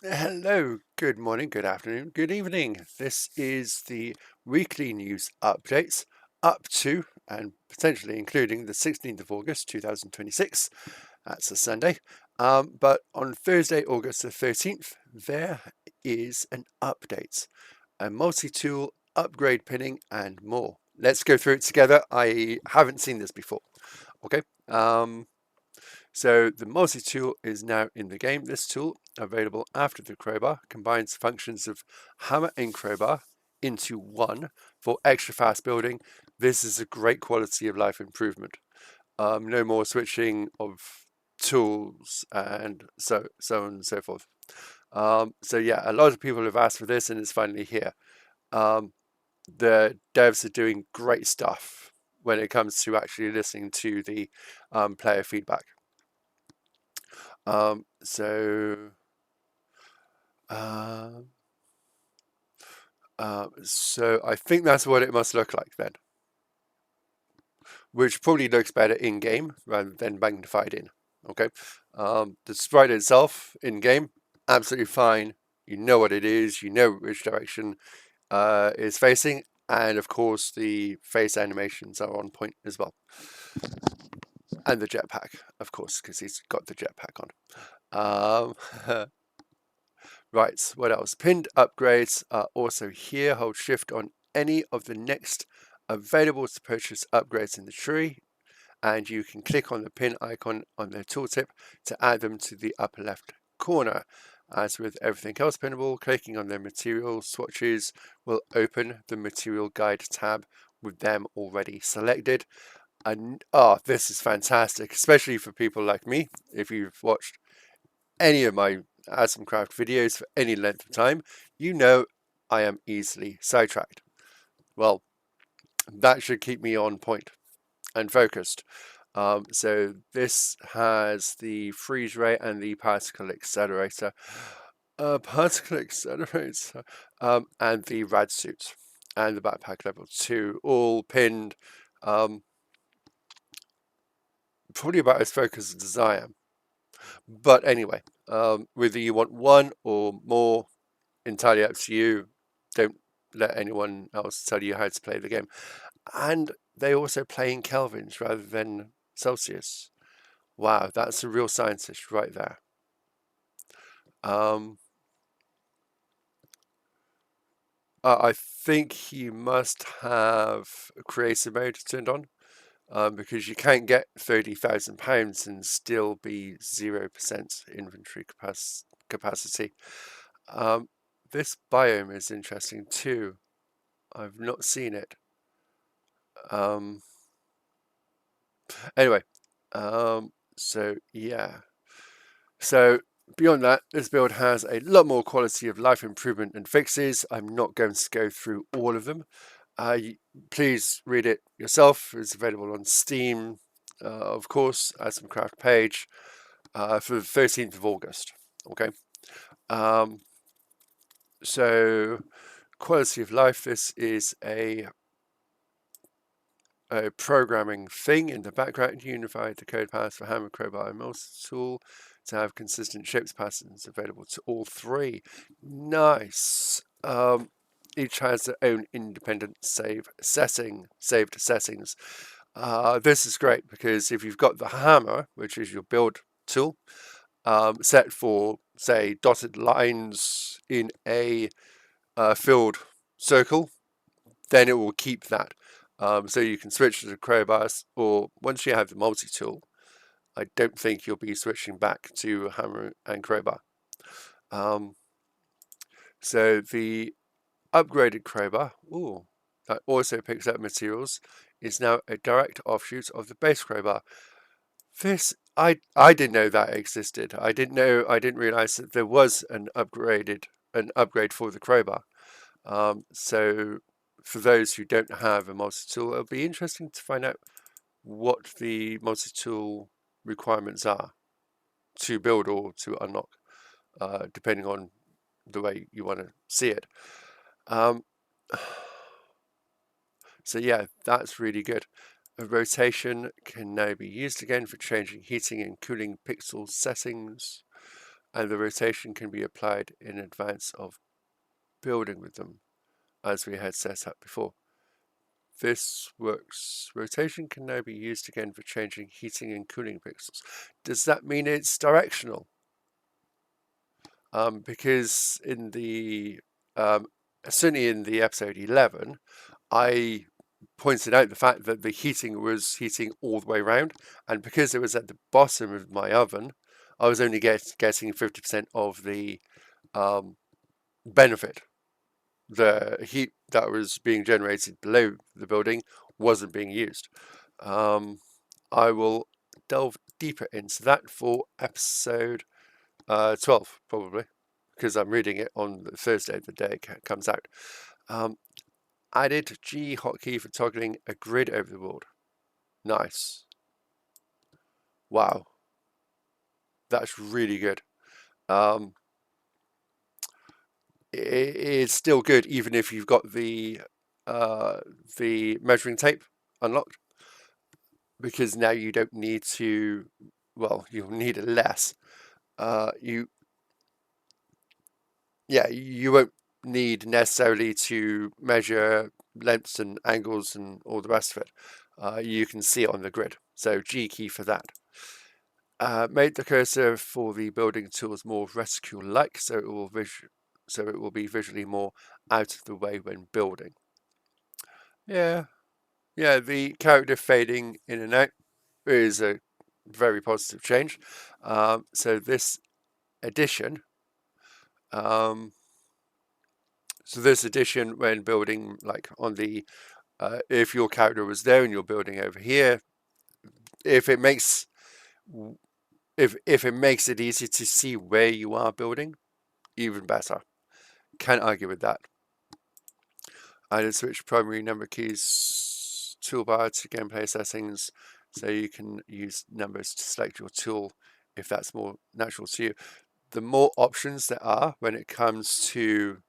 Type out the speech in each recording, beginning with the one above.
Hello, good morning, good afternoon, good evening. This is the weekly news updates up to and potentially including the 16th of August 2026. That's a Sunday. But on Thursday, August the 13th, there is an update, a multi-tool upgrade pinning and more. Let's go through it together. I haven't seen this before. Okay. So the multi-tool is now in the game. This tool, available after the crowbar, combines functions of hammer and crowbar into one for extra fast building. This is a great quality of life improvement. No more switching of tools and so on and so forth. So yeah, a lot of people have asked for this and it's finally here. The devs are doing great stuff when it comes to actually listening to the player feedback. Um, so, uh, so I think that's what it must look like then, which probably looks better in game rather than magnified in. Okay, the sprite itself in game, absolutely fine. You know what it is. You know which direction is facing, and of course the face animations are on point as well, and the jetpack, of course, because he's got the jetpack on. Right, what else? Pinned upgrades are also here. Hold shift on any of the next available to purchase upgrades in the tree, and you can click on the pin icon on the tooltip to add them to the upper left corner. As with everything else pinnable, clicking on the material swatches will open the material guide tab with them already selected. And this is fantastic, especially for people like me. If you've watched any of my Atomcraft videos for any length of time, you know I am easily sidetracked. Well, that should keep me on point and focused. So this has the freeze rate and the particle accelerator, and the rad suit and the backpack level 2, all pinned. Probably about as focused as I am. But anyway, whether you want one or more, entirely up to you. Don't let anyone else tell you how to play the game. And they also play in kelvins rather than Celsius. Wow, that's a real scientist right there. Um, I think you must have creative mode turned on, because you can't get £30,000 and still be 0% inventory capacity. This biome is interesting too. I've not seen it. Um, Anyway, so yeah. So beyond that, this build has a lot more quality of life improvement and fixes. I'm not going to go through all of them. Please read it yourself. It's available on Steam, of course, Atomcraft page, for the 13th of August. Okay. Um, so quality of life. This is a programming thing in the background. Unify the code paths for hammer, crowbar, and multi-tool to have consistent shapes patterns available to all three. Nice. Each has their own independent saved settings. This is great because if you've got the hammer, which is your build tool, set for, say, dotted lines in a filled circle, then it will keep that. So you can switch to the crowbars, or once you have the multi-tool, I don't think you'll be switching back to hammer and crowbar. So the upgraded crowbar, that also picks up materials, is now a direct offshoot of the base crowbar. This I didn't know that existed. I didn't realize that there was an upgrade for the crowbar. So for those who don't have a multi-tool, it'll be interesting to find out what the multi-tool requirements are to build or to unlock, depending on the way you want to see it. Um, so yeah, that's really good. A rotation can now be used again for changing heating and cooling pixel settings. and the rotation can be applied in advance of building with them, as we had set up before. This works. Rotation can now be used again for changing heating and cooling pixels. Does that mean it's directional? Because in the certainly in the episode 11, I pointed out the fact that the heating was heating all the way around, and because it was at the bottom of my oven, I was only getting 50% of the benefit. The heat that was being generated below the building wasn't being used. I will delve deeper into that for episode 12, probably, because I'm reading it on the Thursday, the day it comes out. Added G hotkey for toggling a grid over the world. Nice. Wow. That's really good. It is still good even if you've got the measuring tape unlocked, because now you don't need to, well, you'll need it less. You won't need necessarily to measure lengths and angles and all the rest of it. You can see it on the grid. So G key for that. Made the cursor for the building tools more reticule-like, so it will be visually more out of the way when building. Yeah, the character fading in and out is a very positive change. So this addition, when building, like on the, if your character was there and you're building over here, if it makes it easy to see where you are building, even better. Can't argue with that. I did switch primary number keys toolbar to gameplay settings, so you can use numbers to select your tool if that's more natural to you. The more options there are when it comes to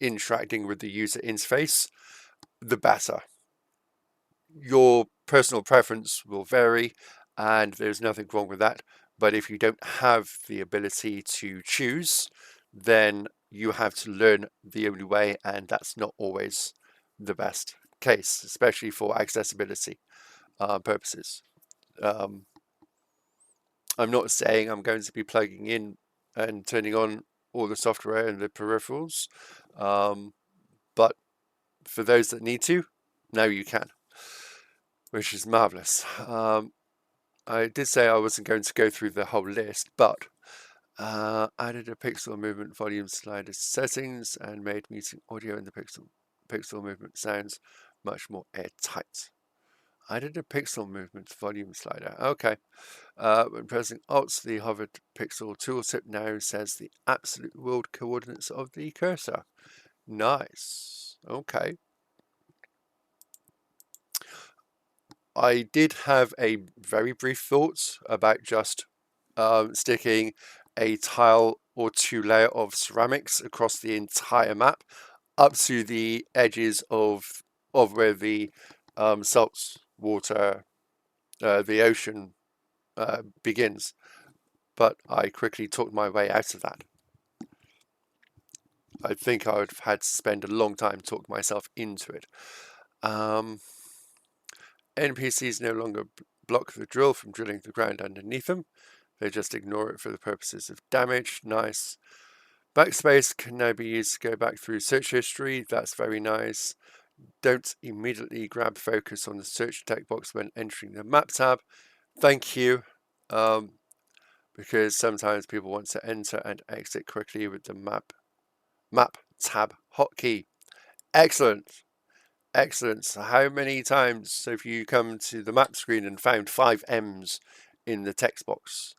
interacting with the user interface, the better. Your personal preference will vary, and there's nothing wrong with that. But if you don't have the ability to choose, then you have to learn the only way, and that's not always the best case, especially for accessibility purposes. I'm not saying I'm going to be plugging in and turning on all the software and the peripherals, but for those that need to, now you can, which is marvelous. I did say I wasn't going to go through the whole list, but added a pixel movement volume slider settings and made muting audio in the pixel movement sounds much more airtight. Added a pixel movement volume slider. Okay. When pressing Alt, the hovered pixel tooltip now says the absolute world coordinates of the cursor. Nice. Okay. I did have a very brief thought about just sticking a tile or two layer of ceramics across the entire map up to the edges of where the salts water, the ocean begins, but I quickly talked my way out of that. I think I would have had to spend a long time talking myself into it. NPCs no longer block the drill from drilling the ground underneath them. They just ignore it for the purposes of damage. Nice. Backspace can now be used to go back through search history. That's very nice. Don't immediately grab focus on the search text box when entering the map tab. Thank you. Because sometimes people want to enter and exit quickly with the map tab hotkey. Excellent. Excellent. So how many times have you come to the map screen and found 5 M's in the text box?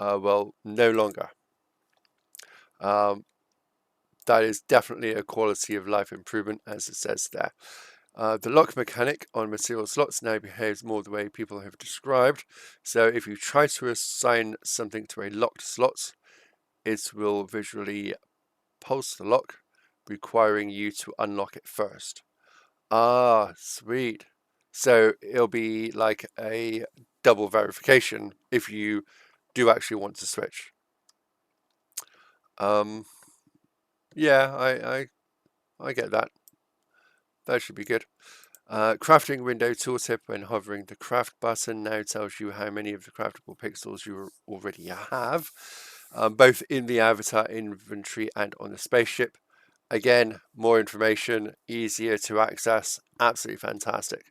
Well, no longer. That is definitely a quality of life improvement, as it says there. The lock mechanic on material slots now behaves more the way people have described. So if you try to assign something to a locked slot, it will visually pulse the lock, requiring you to unlock it first. Ah, sweet. So it'll be like a double verification if you do actually want to switch. Yeah, I get that. That should be good. Crafting window tooltip: when hovering the craft button now tells you how many of the craftable pixels you already have, both in the avatar inventory and on the spaceship. Again, more information, easier to access, absolutely fantastic.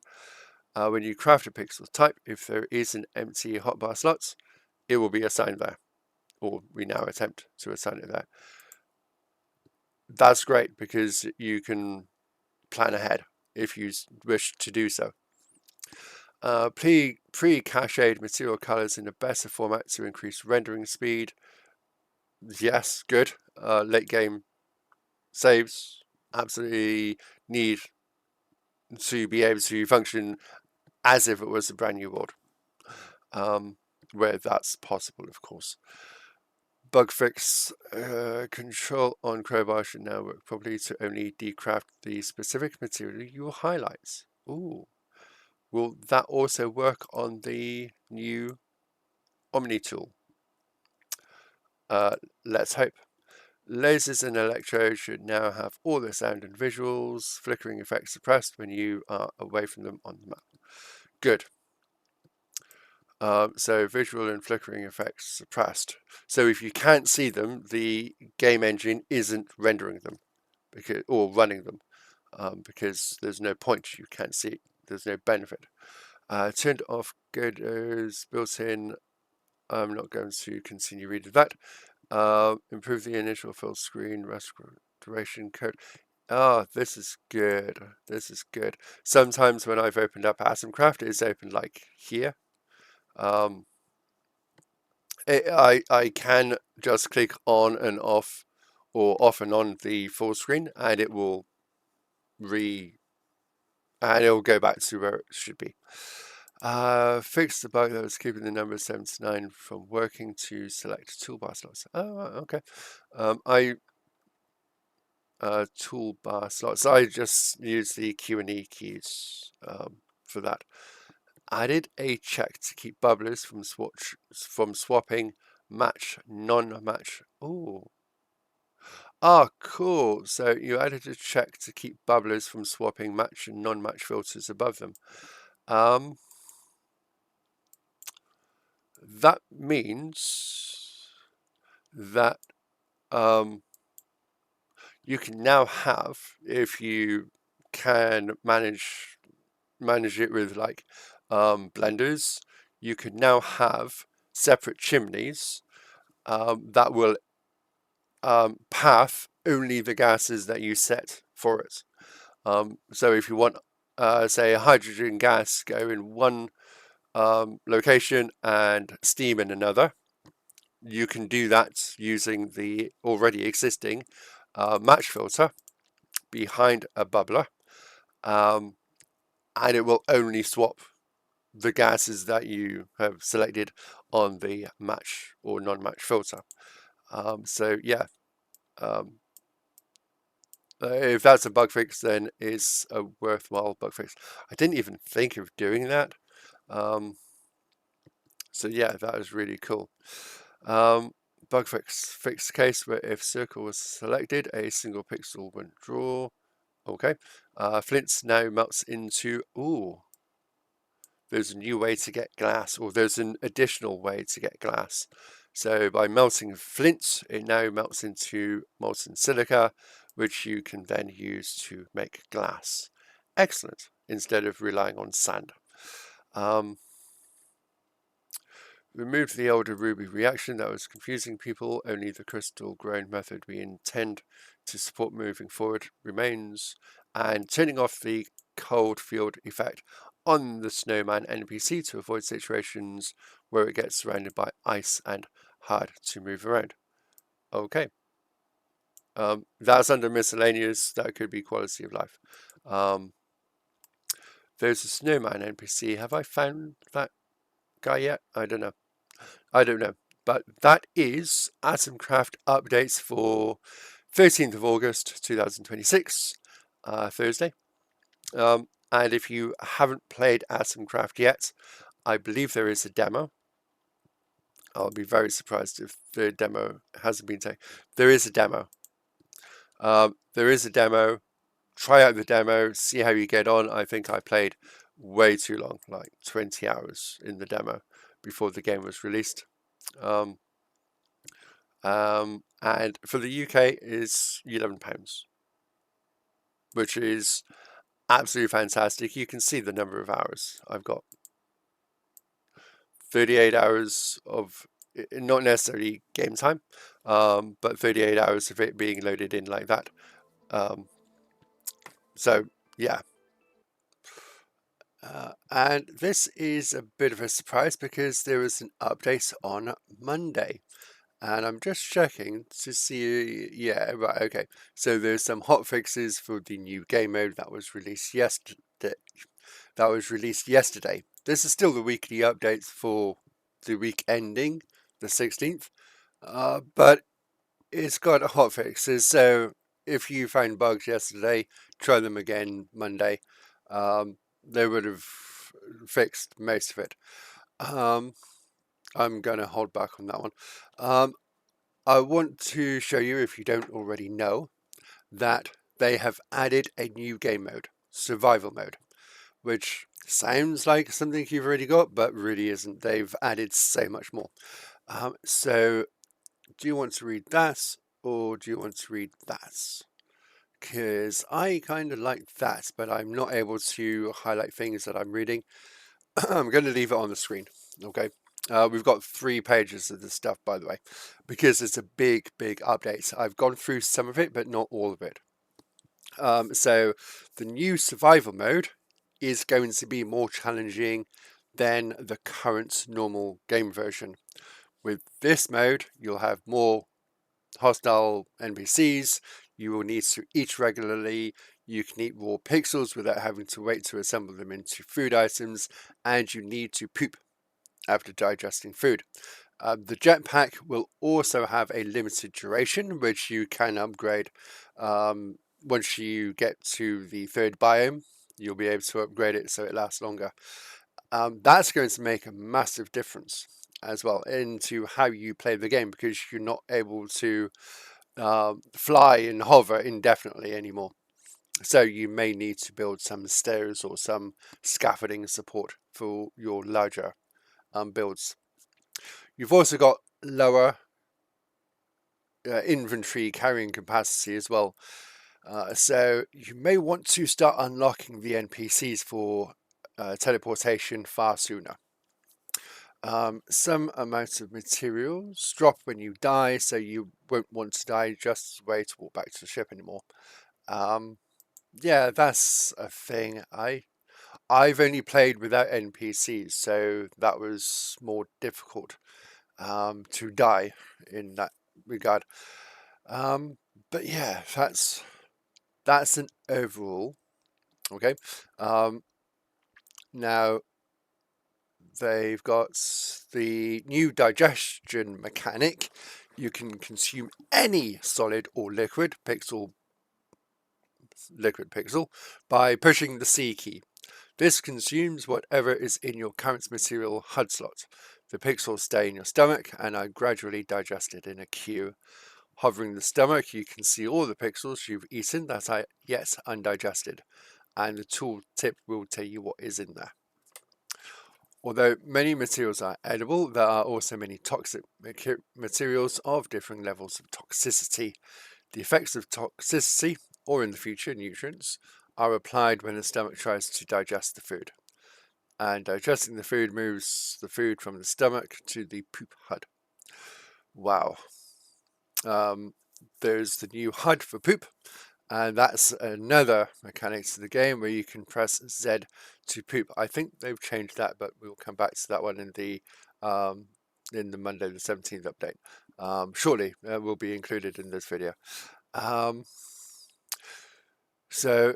When you craft a pixel type, if there is an empty hotbar slot, it will be assigned there, or we now attempt to assign it there. That's great because you can plan ahead if you wish to do so. Pre-cached material colors in a better format to increase rendering speed. Yes, good. Late game saves absolutely need to be able to function as if it was a brand new world, where that's possible, of course. Bug fix: control on crowbar should now work properly to only decraft the specific material you highlight. Ooh. Will that also work on the new Omni tool? Let's hope. Lasers and electrodes should now have all the sound and visuals, flickering effects suppressed when you are away from them on the map. Good. So visual and flickering effects suppressed. So if you can't see them, the game engine isn't rendering them or running them, because there's no point. You can't see it. There's no benefit. Turned off Godot's built-in. I'm not going to continue reading that. Improve the initial full screen restoration code. Oh, this is good. This is good. Sometimes when I've opened up Atomcraft, it's opened like here. I can just click on and off, or off and on the full screen, and it will go back to where it should be. Fix the bug that was keeping the number 79 from working to select toolbar slots. Oh, okay. Toolbar slots. I just use the Q and E keys for that. Added a check to keep bubblers from swapping match non-match. Oh. Ah, cool. So you added a check to keep bubblers from swapping match and non-match filters above them. That means that you can now have, if you can manage it with like blenders, you can now have separate chimneys that will path only the gases that you set for it. So if you want, say, a hydrogen gas go in one location and steam in another, you can do that using the already existing match filter behind a bubbler, and it will only swap the gases that you have selected on the match or non-match filter. So yeah, if that's a bug fix, then it's a worthwhile bug fix. I didn't even think of doing that. So yeah, that was really cool. Bug fix case where if circle was selected, a single pixel wouldn't draw. Okay. Flint now melts into, ooh, there's a new way to get glass, or there's an additional way to get glass. So by melting flint, it now melts into molten silica, which you can then use to make glass. Excellent, instead of relying on sand. Removed the older Ruby reaction that was confusing people. Only the crystal grown method we intend to support moving forward remains. And turning off the cold field effect on the snowman NPC to avoid situations where it gets surrounded by ice and hard to move around. Okay. That's under miscellaneous. That could be quality of life. There's a snowman NPC. Have I found that guy yet? I don't know. But that is Atomcraft updates for 13th of August 2026, Thursday. And if you haven't played Atomcraft yet, I believe there is a demo. I'll be very surprised if the demo hasn't been taken. There is a demo. There is a demo. Try out the demo, see how you get on. I think I played way too long, like 20 hours in the demo before the game was released. And for the UK is £11, which is absolutely fantastic. You can see the number of hours I've got. 38 hours of, not necessarily game time, but 38 hours of it being loaded in like that. So yeah. And this is a bit of a surprise because there is an update on Monday. And I'm just checking to see, yeah, right, okay. So there's some hot fixes for the new game mode that was released yesterday. This is still the weekly updates for the week ending, the 16th, but it's got hot fixes. So if you found bugs yesterday, try them again Monday. They would have fixed most of it. I'm going to hold back on that one. I want to show you, if you don't already know, that they have added a new game mode, survival mode, which sounds like something you've already got, but really isn't. They've added so much more. So do you want to read that, or do you want to read that? Because I kind of like that, but I'm not able to highlight things that I'm reading. I'm going to leave it on the screen, okay? We've got 3 pages of this stuff, by the way, because it's a big update. I've gone through some of it, but not all of it. So the new survival mode is going to be more challenging than the current normal game version. With this mode, you'll have more hostile NPCs. You will need to eat regularly. You can eat raw pixels without having to wait to assemble them into food items, and you need to poop after digesting food. The jetpack will also have a limited duration, which you can upgrade. Once you get to the 3rd biome, you'll be able to upgrade it so it lasts longer. That's going to make a massive difference as well into how you play the game, because you're not able to fly and hover indefinitely anymore. So you may need to build some stairs or some scaffolding support for your larger builds. You've also got lower inventory carrying capacity as well. So you may want to start unlocking the NPCs for teleportation far sooner. Some amount of materials drop when you die, so you won't want to die just way to walk back to the ship anymore. Yeah, that's a thing. I've only played without NPCs, so that was more difficult to die in that regard. But yeah, that's an overall. Okay. Now they've got the new digestion mechanic. You can consume any solid or liquid pixel by pushing the C key. This consumes whatever is in your current material HUD slot. The pixels stay in your stomach and are gradually digested in a queue. Hovering the stomach, you can see all the pixels you've eaten that are yet undigested, and the tool tip will tell you what is in there. Although many materials are edible, there are also many toxic materials of differing levels of toxicity. The effects of toxicity, or in the future nutrients, are applied when the stomach tries to digest the food. And digesting the food moves the food from the stomach to the poop HUD. Wow. There's the new HUD for poop, and that's another mechanic to the game where you can press Z to poop. I think they've changed that, but we'll come back to that one in the Monday the 17th update. Shortly, will be included in this video. So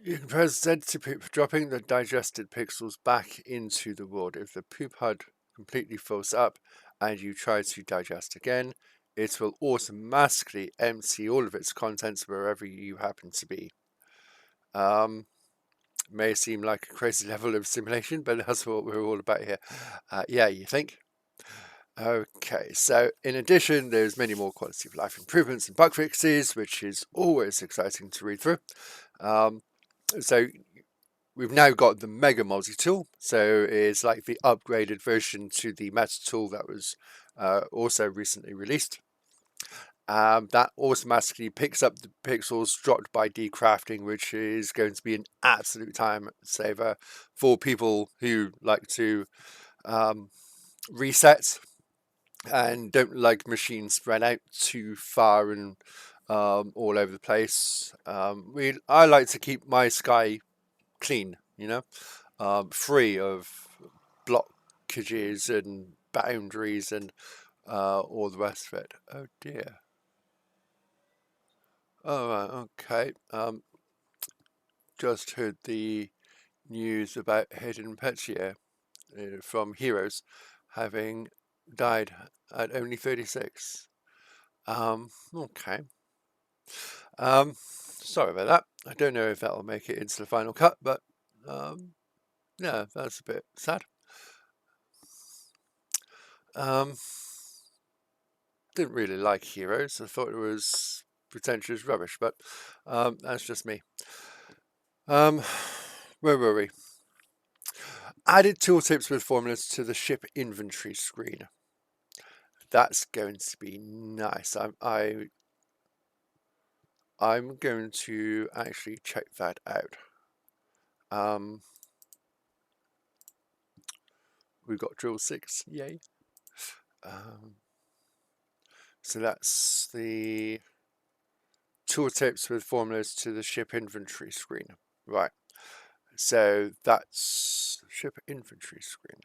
you can press Z to poop, dropping the digested pixels back into the world. If the poop HUD completely fills up and you try to digest again, it will automatically empty all of its contents wherever you happen to be. May seem like a crazy level of simulation, but that's what we're all about here. Yeah, you think? Okay, so in addition, there's many more quality of life improvements and bug fixes, which is always exciting to read through. So we've now got the Mega Multi-Tool, so it's like the upgraded version to the Meta Tool that was also recently released. That automatically picks up the pixels dropped by decrafting, which is going to be an absolute time saver for people who like to reset and don't like machines spread out too far and all over the place. I like to keep my sky clean, free of blockages and boundaries and all the rest of it. Oh dear. All right, okay. Just heard the news about Hayden Petier from Heroes having died at only 36. Okay. Sorry about that. I don't know if that'll make it into the final cut, but yeah, that's a bit sad. Didn't really like Heroes. I thought it was pretentious rubbish, but that's just me. Where were we? Added tooltips with formulas to the ship inventory screen. That's going to be nice. I'm going to actually check that out. We've got drill 6, yay. So that's the tooltips with formulas to the ship inventory screen. Right. So that's ship inventory screen.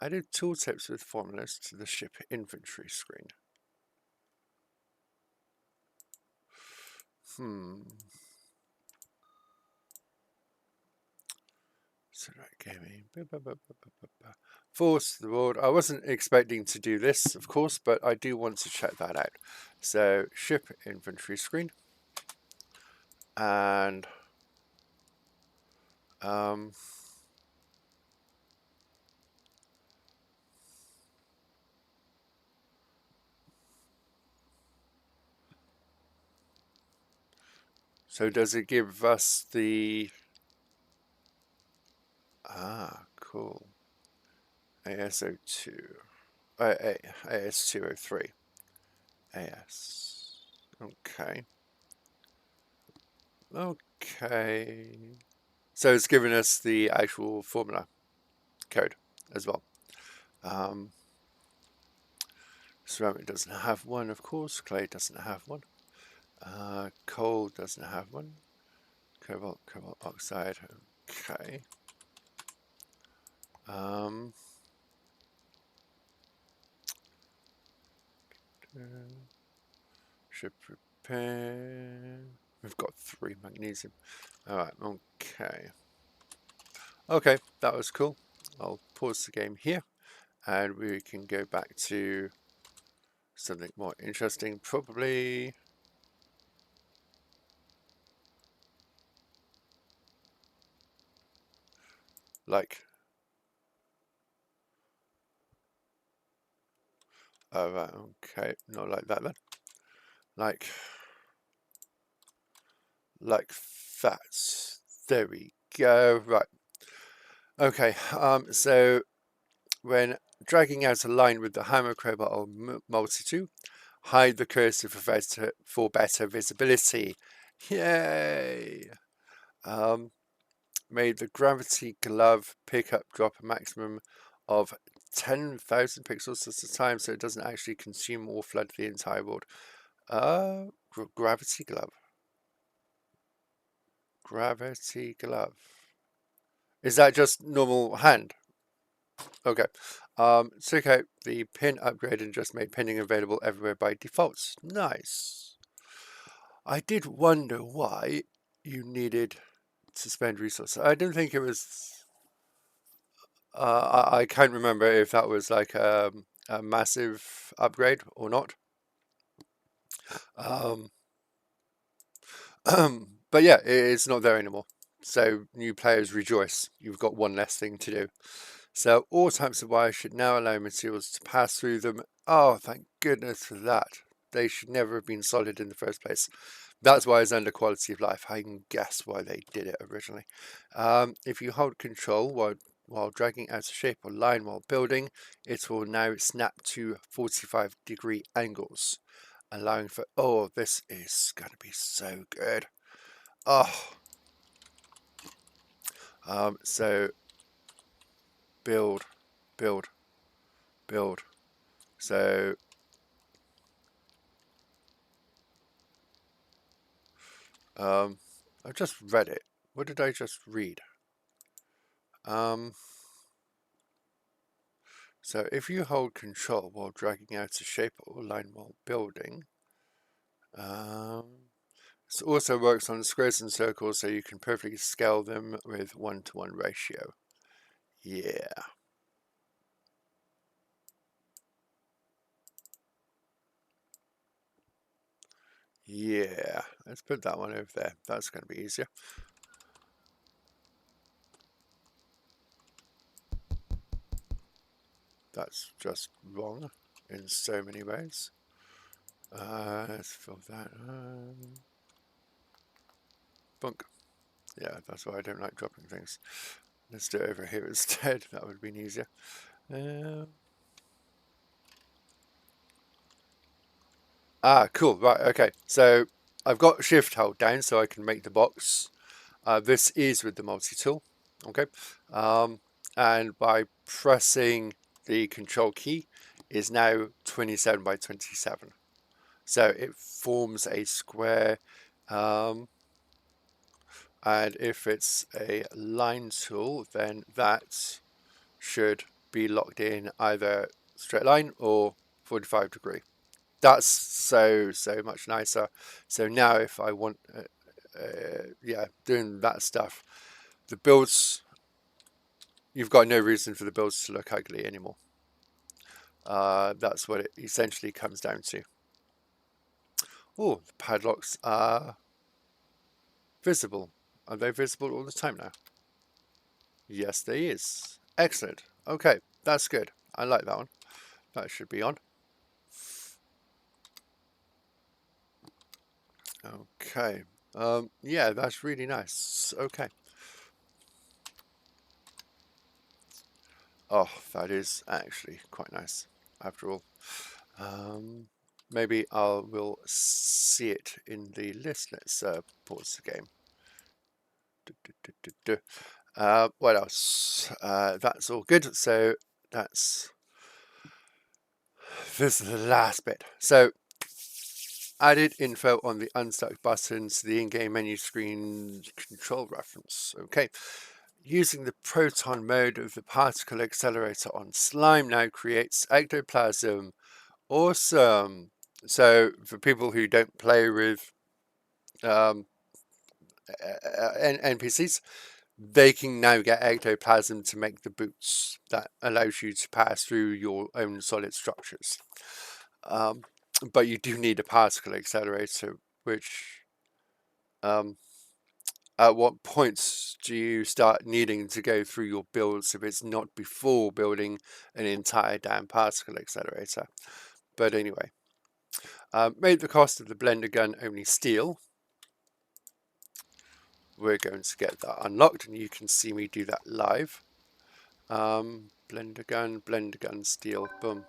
Added tooltips with formulas to the ship inventory screen. So that gave me force the world. I wasn't expecting to do this, of course, but I do want to check that out. So ship inventory screen, and so does it give us the cool ASO2 AS203 AS. Okay, so it's giving us the actual formula code as well. Ceramic doesn't have one, of course. Clay doesn't have one. Coal doesn't have one. Cobalt oxide. Okay. Ship repair. We've got 3 magnesium. Alright, okay. Okay, that was cool. I'll pause the game here and we can go back to something more interesting, probably. Like, right, okay, not like that then. Like that. There we go. Right. Okay. So when dragging out a line with the hammer, crowbar, or multi-tool, hide the cursor for better visibility. Yay! Made the gravity glove pickup drop a maximum of 10,000 pixels at a time, so it doesn't actually consume or flood the entire board. Gravity glove. Gravity glove. Is that just normal hand? Okay. Took out the pin upgrade and just made pinning available everywhere by default. Nice. I did wonder why you needed to spend resources. I don't think it was. I can't remember if that was like a massive upgrade or not. But yeah, it's not there anymore. So new players rejoice. You've got one less thing to do. So all types of wires should now allow materials to pass through them. Oh, thank goodness for that. They should never have been solid in the first place. That's why it's under quality of life. I can guess why they did it originally. If you hold control while dragging out a shape or line while building, it will now snap to 45-degree angles, allowing for, oh, this is going to be so good. Oh, so build, build, build. So I just read it. What did I just read? So if you hold control while dragging out a shape or line while building, this also works on squares and circles, so you can perfectly scale them with 1-to-1 ratio. Yeah. Yeah, let's put that one over there. That's going to be easier. That's just wrong in so many ways. Let's fill that. Bunk. Yeah, that's why I don't like dropping things. Let's do it over here instead. That would have been easier. Cool. Right. Okay. So I've got shift held down so I can make the box. This is with the multi-tool. Okay. And by pressing the control key is now 27 by 27. So it forms a square. And if it's a line tool, then that should be locked in either straight line or 45-degree. That's so much nicer. So now if I want yeah, doing that stuff, the builds, you've got no reason for the builds to look ugly anymore. That's what it essentially comes down to. Oh, the padlocks are visible. Are they visible all the time now? Yes, they is. Excellent. Okay, that's good. I like that one. That should be on. Okay. Yeah, that's really nice. Okay. Oh, that is actually quite nice after all. Maybe we'll see it in the list. Let's pause the game. What else? That's all good. So this is the last bit. So added info on the unstuck buttons to the in-game menu screen control reference. Okay. Using the proton mode of the particle accelerator on slime now creates ectoplasm. Awesome. So for people who don't play with NPCs, they can now get ectoplasm to make the boots that allows you to pass through your own solid structures. But you do need a particle accelerator, which at what points do you start needing to go through your builds if it's not before building an entire damn particle accelerator? But anyway, made the cost of the blender gun only steel. We're going to get that unlocked, and you can see me do that live. Blender gun, steel, boom.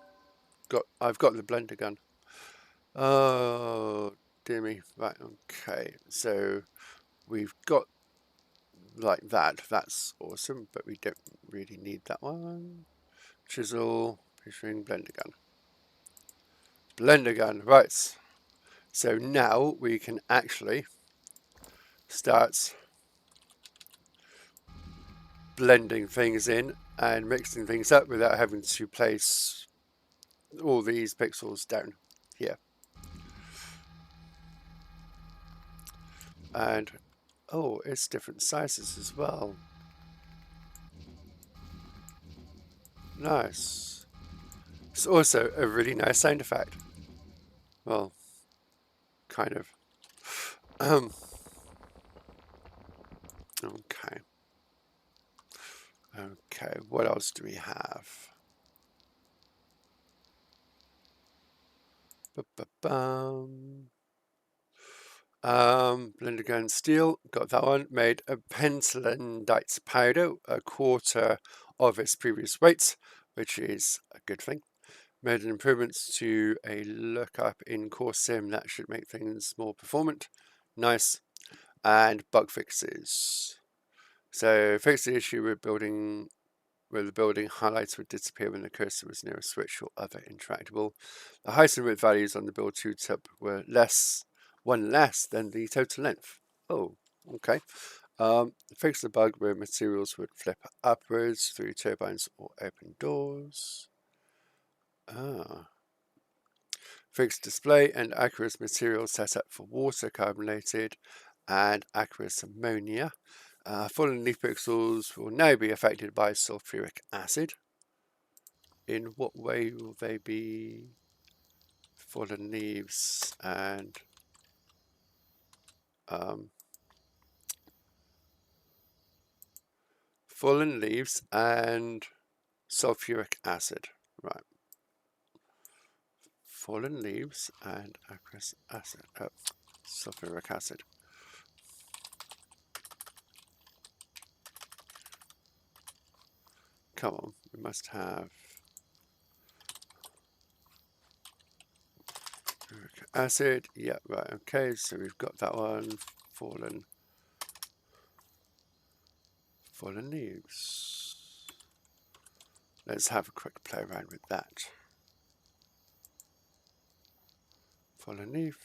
I've got the blender gun. Oh, dear me. Right, okay. So we've got like that. That's awesome, but we don't really need that one. Chisel, featuring blender gun. Blender gun, right. So now we can actually start blending things in and mixing things up without having to place all these pixels down here. And oh, it's different sizes as well. Nice. It's also a really nice sound effect. Well, kind of. Okay. Okay, what else do we have? Blender gun steel, got that one. Made a pencilendite powder, a quarter of its previous weight, which is a good thing. Made improvements to a lookup in Core Sim that should make things more performant. Nice. And bug fixes. So fix the issue with building where the building highlights would disappear when the cursor was near a switch or other interactable. The height and width values on the build tooltip were one less than the total length. Oh, okay. Fix the bug where materials would flip upwards through turbines or open doors. Fix display and aqueous material setup for water carbonated and aqueous ammonia. Fallen leaf pixels will now be affected by sulfuric acid. In what way will they be fallen leaves and sulfuric acid? Right. Fallen leaves and aqueous acid. Sulfuric acid. Come on, we must have acid. Yeah, right. Okay, so we've got that one. Fallen leaves. Let's have a quick play around with that. Fallen leaf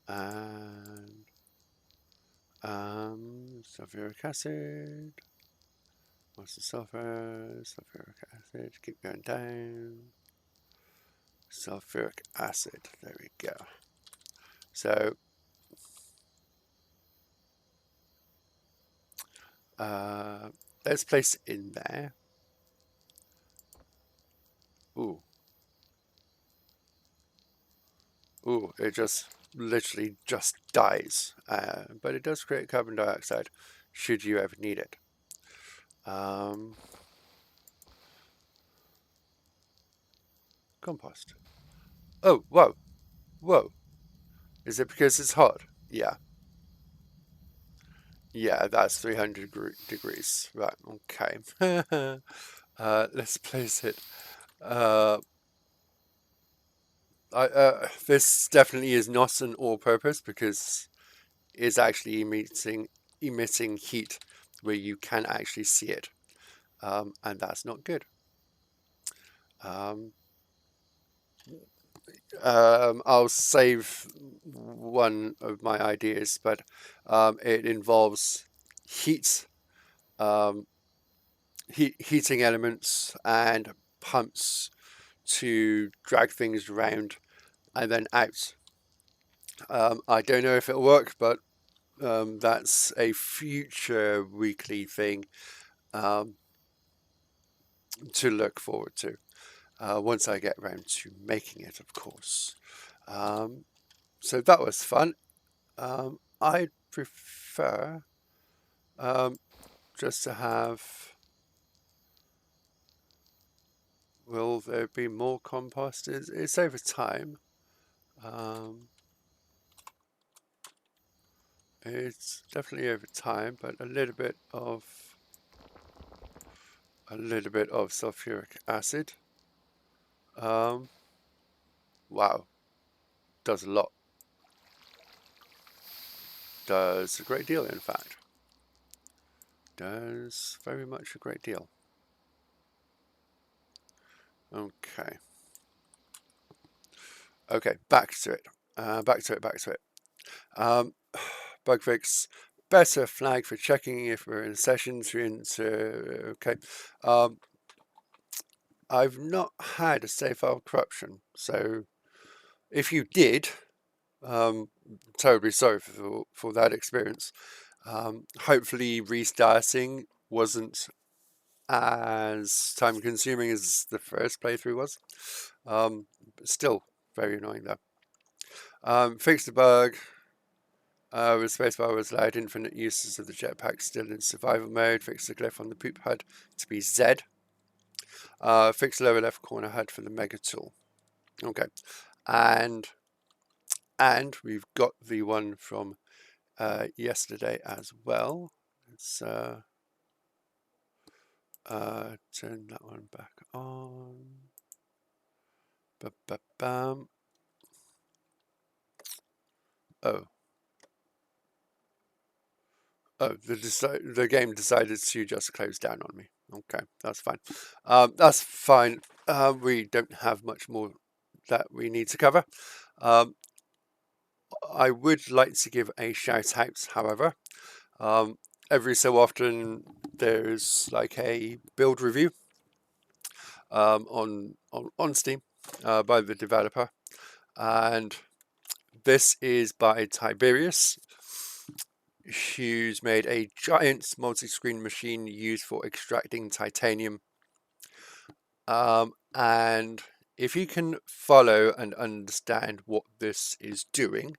and sulfuric acid. What's the sulfur? Sulfuric acid. Keep going down. Sulfuric acid. There we go. So let's place it in there. Ooh. Ooh, it just literally just dies. But it does create carbon dioxide should you ever need it. Compost. Oh, whoa. Whoa. Is it because it's hot? Yeah. Yeah, that's 300 degrees. Right, okay. Let's place it. This definitely is not an all-purpose because it's actually emitting heat where you can actually see it. And that's not good. I'll save one of my ideas, but it involves heat, heating elements and pumps to drag things around and then out. I don't know if it'll work, but that's a future weekly thing to look forward to once I get around to making it, of course. So that was fun. I prefer just to have. Will there be more compost? It's over time. It's definitely over time, but a little bit of sulfuric acid. Wow, does a lot. Does a great deal, in fact. Does very much a great deal. Okay. Okay, back to it. Back to it. Bug fix. Better flag for checking if we're in session. Okay. I've not had a save file corruption, so if you did, terribly sorry for that experience. Hopefully restarting wasn't as time consuming as the first playthrough was. Still very annoying though. Fix the bug. With spacebar was allowed infinite uses of the jetpack still in survival mode. Fix the glyph on the poop HUD to be Z. Fix lower left corner HUD for the mega tool. Okay, and we've got the one from yesterday as well. Let's turn that one back on. Ba-ba-bam. Oh, the game decided to just close down on me. Okay, that's fine. That's fine. We don't have much more that we need to cover. I would like to give a shout out, however. Every so often there's like a build review on Steam by the developer, and this is by Tibberous, who's made a giant multi-screen machine used for extracting titanium. And if you can follow and understand what this is doing,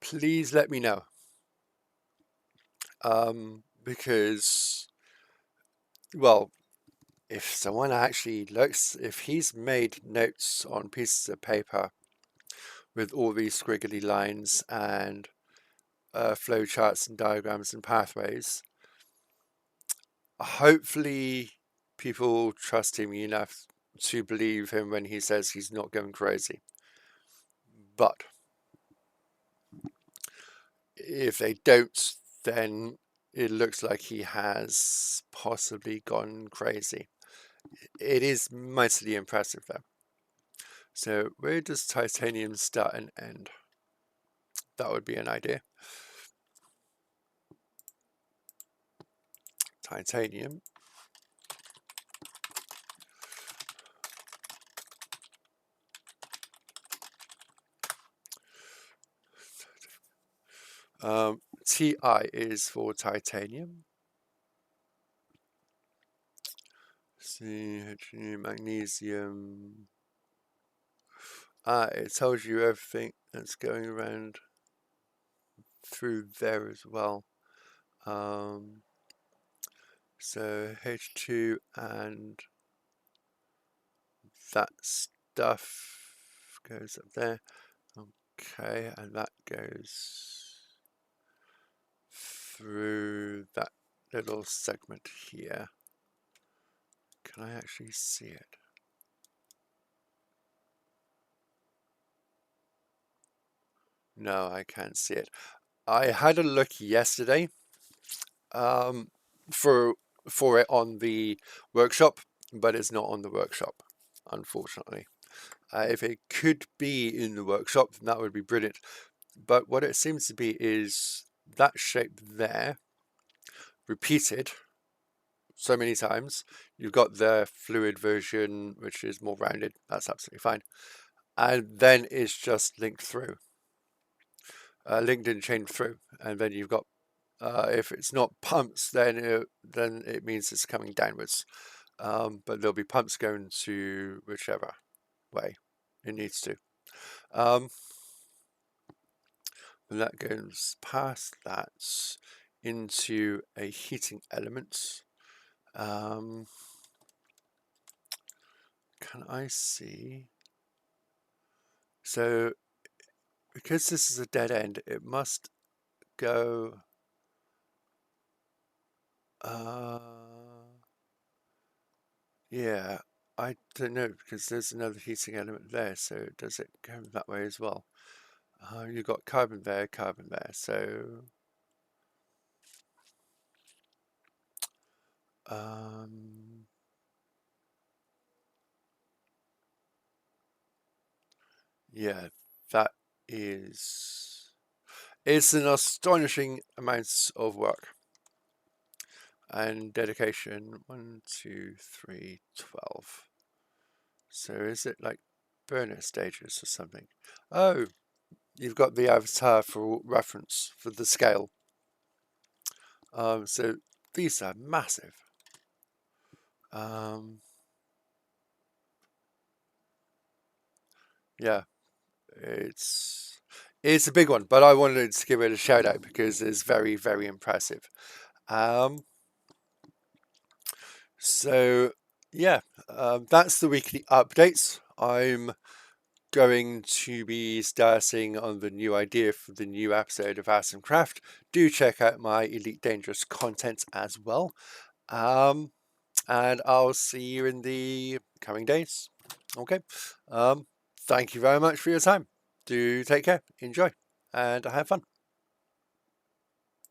please let me know. Because, well, if someone actually looks, if he's made notes on pieces of paper with all these squiggly lines and flow charts and diagrams and pathways, hopefully people trust him enough to believe him when he says he's not going crazy. But if they don't, then it looks like he has possibly gone crazy. It is mightily impressive though. So where does titanium start and end? That would be an idea. Titanium. Ti is for titanium. See, magnesium. It tells you everything that's going around through there as well. So H2 and that stuff goes up there. Okay, and that goes through that little segment here. Can I actually see it? No, I can't see it. I had a look yesterday for it on the workshop, but it's not on the workshop, unfortunately. If it could be in the workshop, then that would be brilliant. But what it seems to be is that shape there, repeated so many times. You've got the fluid version, which is more rounded. That's absolutely fine. And then it's just linked through. Linked and chained through. And then you've got, if it's not pumps, then it means it's coming downwards. But there'll be pumps going to whichever way it needs to. And that goes past that into a heating element. Can I see? So because this is a dead end, it must go yeah, I don't know, because there's another heating element there, so does it go that way as well? You've got carbon there, so yeah, that is, it's an astonishing amount of work and dedication. 1, 2, 3, 12. So is it like burner stages or something? Oh, you've got the avatar for reference for the scale. So these are massive. Yeah, it's It's a big one, but I wanted to give it a shout out because it's very, very impressive. So yeah, that's the weekly updates. I'm going to be starting on the new idea for the new episode of Atomcraft. Do check out my Elite Dangerous content as well. And I'll see you in the coming days. Okay. Thank you very much for your time. Do take care, enjoy, and have fun.